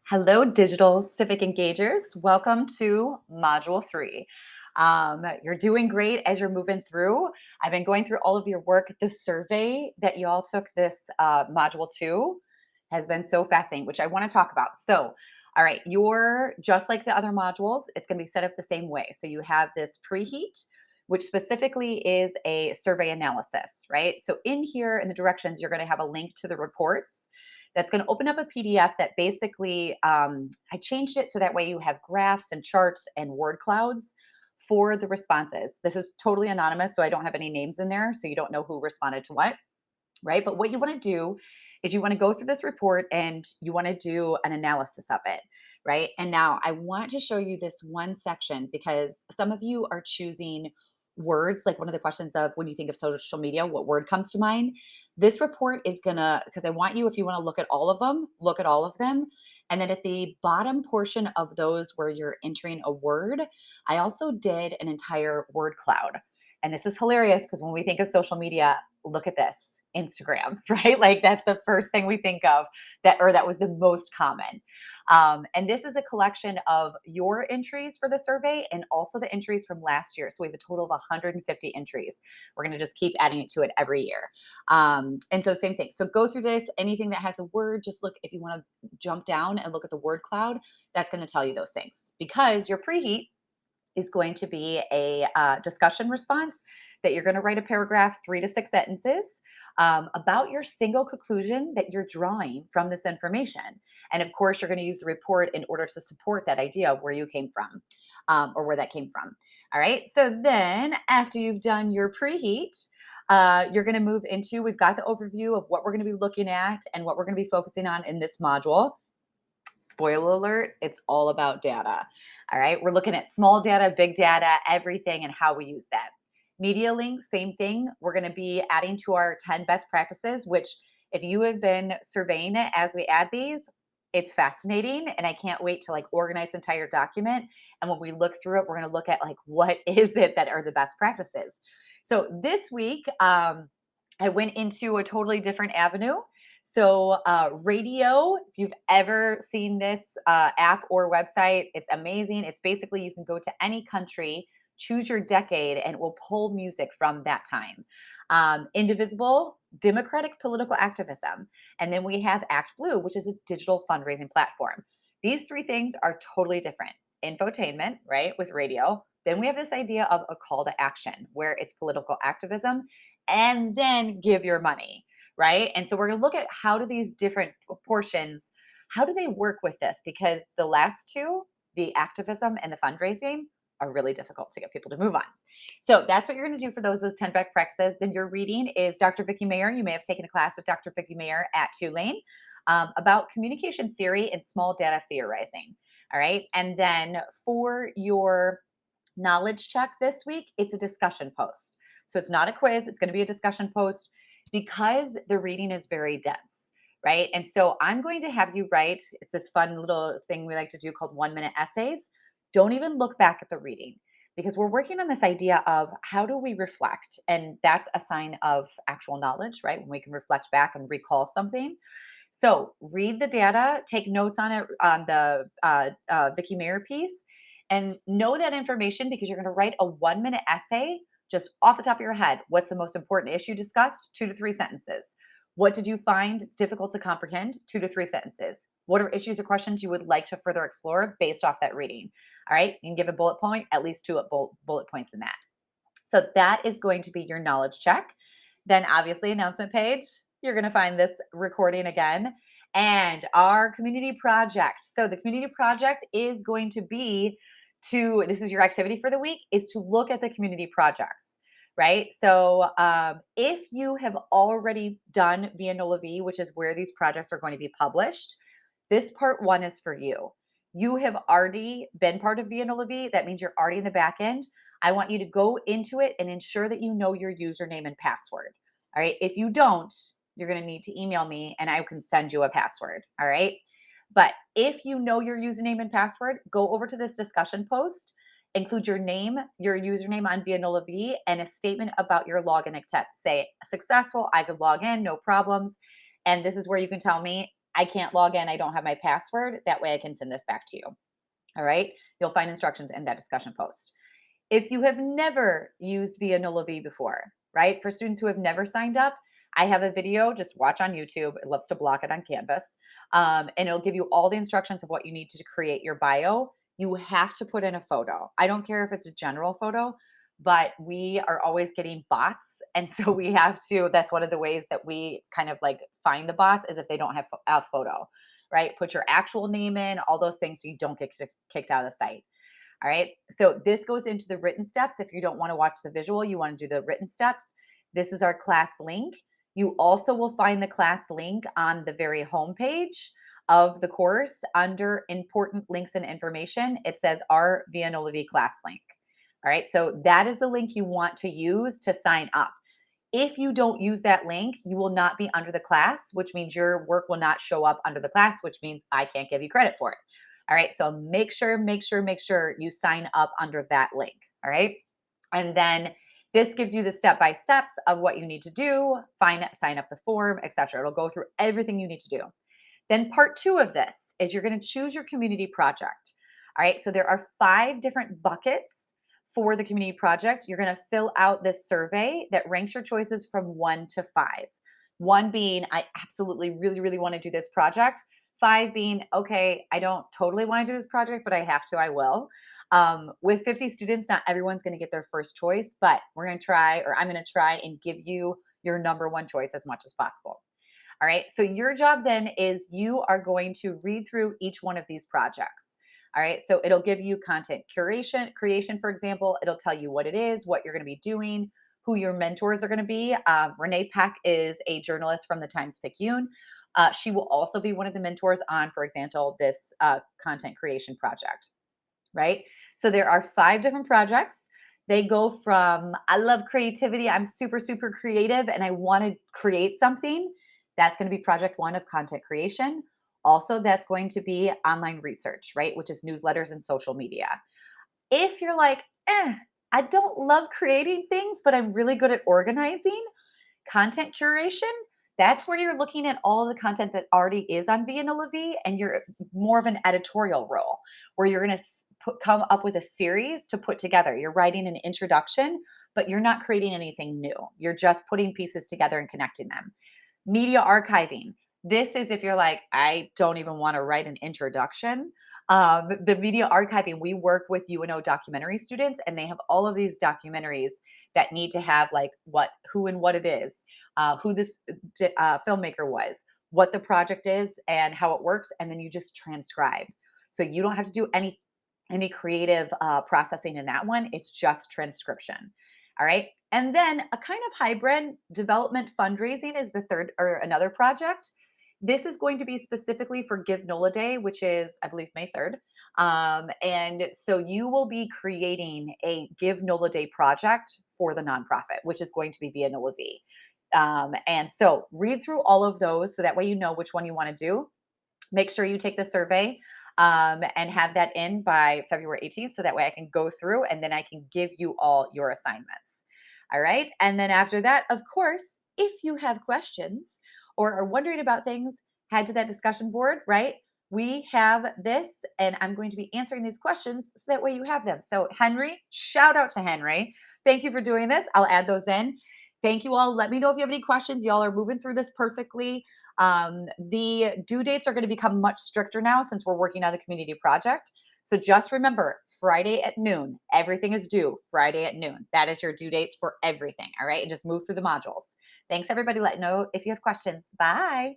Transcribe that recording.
Hello, digital civic engagers. Welcome to Module 3. You're doing great as you're moving through. I've been going through all of your work. The survey that you all took this Module 2 has been so fascinating, which I want to talk about. So, all right, you're just like the other modules, it's going to be set up the same way. So, you have this preheat, which specifically is a survey analysis, right? So, in here in the directions, you're going to have a link to the reports that's going to open up a PDF that basically I changed it so that way you have graphs and charts and word clouds for the responses. This is totally anonymous, so I don't have any names in there, so you don't know who responded to what, right? But what you want to do is you want to go through this report and you want to do an analysis of it, right? And now I want to show you this one section because some of you are choosing words, like one of the questions of when you think of social media, what word comes to mind? This report is gonna, because I want you, if you want to look at all of them, look at all of them. And then at the bottom portion of those where you're entering a word, I also did an entire word cloud. And this is hilarious because when we think of social media, look at this. Instagram, right? Like that's the first thing we think of that was the most common. And this is a collection of your entries for the survey and also the entries from last year. So we have a total of 150 entries. We're going to just keep adding it to it every year. And so same thing. So go through this. Anything that has a word, just look if you want to jump down and look at the word cloud. That's going to tell you those things because your preheat is going to be a discussion response that you're going to write a paragraph, 3 to 6 sentences about your single conclusion that you're drawing from this information. And of course, you're going to use the report in order to support that idea of where you came from or where that came from. All right. So then, after you've done your preheat, you're going to move into, we've got the overview of what we're going to be looking at and what we're going to be focusing on in this module. Spoiler alert, it's all about data. All right. We're looking at small data, big data, everything, and how we use that. Media links, same thing. We're going to be adding to our 10 best practices, which, if you have been surveying it as we add these, it's fascinating. And I can't wait to like organize the entire document. And when we look through it, we're going to look at like, what is it that are the best practices? So this week, I went into a totally different avenue. So, radio, if you've ever seen this app or website, it's amazing. It's basically you can go to any country, choose your decade, and it will pull music from that time. Indivisible, democratic political activism. And then we have Act Blue, which is a digital fundraising platform. These three things are totally different. Infotainment, right, with radio. Then we have this idea of a call to action where it's political activism and then give your money, right? And so we're going to look at how do these different portions, how do they work with this? Because the last two, the activism and the fundraising, are really difficult to get people to move on. So that's what you're going to do for those 10 best practices. Then your reading is Dr. Vicki Mayer. You may have taken a class with Dr. Vicki Mayer at Tulane about communication theory and small data theorizing. All right. And then for your knowledge check this week, it's a discussion post. So it's not a quiz, it's going to be a discussion post because the reading is very dense, right? And so I'm going to have you write, it's this fun little thing we like to do called 1 minute essays. Don't even look back at the reading because we're working on this idea of how do we reflect? And that's a sign of actual knowledge, right? When we can reflect back and recall something. So read the data, take notes on it on the Vicki Mayer piece, and know that information because you're going to write a 1 minute essay just off the top of your head. What's the most important issue discussed? 2 to 3 sentences. What did you find difficult to comprehend? 2 to 3 sentences. What are issues or questions you would like to further explore based off that reading? All right, you can give a bullet point, at least two bullet points in that. So that is going to be your knowledge check. Then, obviously, announcement page, you're going to find this recording again. And our community project. So, the community project is going to be this is your activity for the week, is to look at the community projects, right? So, if you have already done Via Nola V, which is where these projects are going to be published, this part one is for you. You have already been part of Via Nola V. That means you're already in the back end. I want you to go into it and ensure that you know your username and password. All right. If you don't, you're going to need to email me and I can send you a password. All right. But if you know your username and password, go over to this discussion post, include your name, your username on Via Nola V, and a statement about your login attempt. Say successful, I could log in, no problems. And this is where you can tell me I can't log in, I don't have my password. That way I can send this back to you. All right. You'll find instructions in that discussion post. If you have never used Via Nola V before, right? For students who have never signed up, I have a video, just watch on YouTube. It loves to block it on Canvas. And it'll give you all the instructions of what you need to create your bio. You have to put in a photo. I don't care if it's a general photo, but we are always getting bots. And so we have to, that's one of the ways that we kind of like find the bots is if they don't have a photo, right? Put your actual name in, all those things so you don't get kicked out of the site. All right. So this goes into the written steps. If you don't want to watch the visual, you want to do the written steps. This is our class link. You also will find the class link on the very homepage of the course under important links and information. It says our Via Nola V class link. All right. So that is the link you want to use to sign up. If you don't use that link, you will not be under the class, which means your work will not show up under the class, which means I can't give you credit for it. All right. So make sure you sign up under that link. All right. And then this gives you the step by steps of what you need to do, sign up the form, etc. It'll go through everything you need to do. Then part two of this is you're going to choose your community project. All right. So there are 5 different buckets for the community project. You're going to fill out this survey that ranks your choices from 1 to 5. 1 being, I absolutely really, really want to do this project. 5 being, okay, I don't totally want to do this project, but I have to, I will. With 50 students, not everyone's going to get their first choice, but we're going to try, or I'm going to try and give you your number one choice as much as possible. All right. So your job then is you are going to read through each one of these projects. All right. So it'll give you content creation, for example. It'll tell you what it is, what you're going to be doing, who your mentors are going to be. Renee Peck is a journalist from the Times Picayune. She will also be one of the mentors on, for example, this content creation project. Right. So there are 5 different projects. They go from I love creativity. I'm super, super creative and I want to create something. That's going to be project 1 of content creation. Also, that's going to be online research, right? Which is newsletters and social media. If you're like, I don't love creating things, but I'm really good at organizing, content curation, that's where you're looking at all the content that already is on Via Nola V, and you're more of an editorial role where you're going to come up with a series to put together. You're writing an introduction, but you're not creating anything new. You're just putting pieces together and connecting them. Media archiving. This is if you're like, I don't even want to write an introduction. The media archiving, we work with UNO documentary students, and they have all of these documentaries that need to have like who and what it is, who this filmmaker was, what the project is, and how it works, and then you just transcribe. So you don't have to do any creative processing in that one. It's just transcription. All right. And then a kind of hybrid development fundraising is the third or another project. This is going to be specifically for Give NOLA Day, which is, I believe, May 3rd. And so you will be creating a Give NOLA Day project for the nonprofit, which is going to be via NOLA V. And so read through all of those so that way you know which one you want to do. Make sure you take the survey and have that in by February 18th. So that way I can go through and then I can give you all your assignments. All right. And then after that, of course, if you have questions or are wondering about things, head to that discussion board, right? We have this, and I'm going to be answering these questions so that way you have them. So, Henry, shout out to Henry. Thank you for doing this. I'll add those in. Thank you all. Let me know if you have any questions. Y'all are moving through this perfectly. The due dates are going to become much stricter now since we're working on the community project. So just remember Friday at noon, everything is due Friday at noon. That is your due dates for everything. All right. And just move through the modules. Thanks, everybody. Let know if you have questions. Bye.